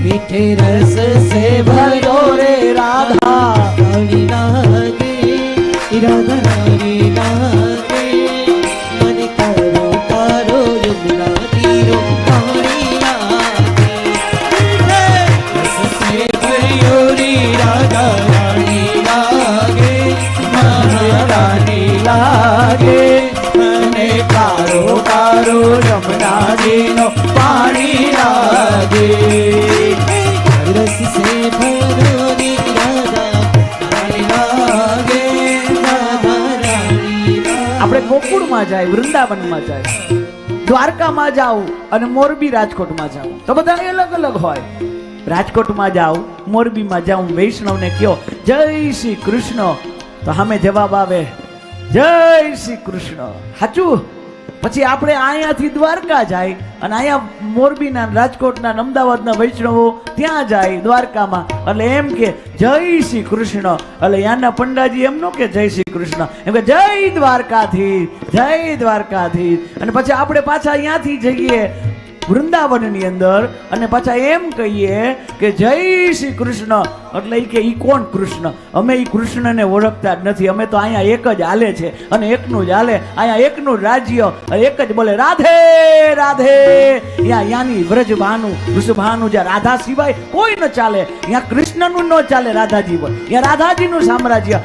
मीठे रस से भरो रे राधा रानी लागे, राधा रानी लागे। मन करो करो यमुना तीरो पानी लागे, रस से भरो रे राधा रानी लागे, रानी लागे। મને કારો કારો યમુનાજીનો પાણી લાગે, રસ સે ભરોરી રાધા રાણી લાગે, રાધા રાણી લાગે। આપણે ગોકુળમાં જાય, વૃંદાવનમાં જાય, દ્વારકામાં જાવ અને મોરબી રાજકોટમાં જાવ તો બધાને અલગ અલગ હોય। રાજકોટમાં જાવ, મોરબીમાં જાવ, વૈષ્ણવને કહો જય શ્રી કૃષ્ણ તો સામે જવાબ આવે જય શ્રી કૃષ્ણ, સાચું? પછી આપણે અહીંયાથી દ્વારકા જાય અને અહીંયા મોરબીના, રાજકોટના, અમદાવાદના વૈષ્ણવો ત્યાં જાય દ્વારકામાં એટલે એમ કે જય શ્રી કૃષ્ણ, એટલે યાના પંડાજી એમ નો કે જય શ્રી કૃષ્ણ, એમ કે જય દ્વારકાથી, જય દ્વારકાથી। અને પછી આપણે પાછા અહીંયાથી જઈએ વૃંદાવનની અંદર અને પાછા એમ કહીએ કે જય શ્રી કૃષ્ણ, એટલે કે ઈ કોણ કૃષ્ણ? અમે ઈ કૃષ્ણને ઓળખતા જ નથી, અમે તો અહીંયા એક જ હાલે છે અને એકનું જ હાલે, અહીંયા એકનું રાજ્ય, એક જ બોલે રાધે રાધે। યાની વ્રજભાનું, વૃષભાનું, જ્યાં રાધા સિવાય કોઈ ન ચાલે, ત્યાં કૃષ્ણનું ન ચાલે, રાધાજી બોલે, ત્યાં રાધાજીનું સામ્રાજ્ય।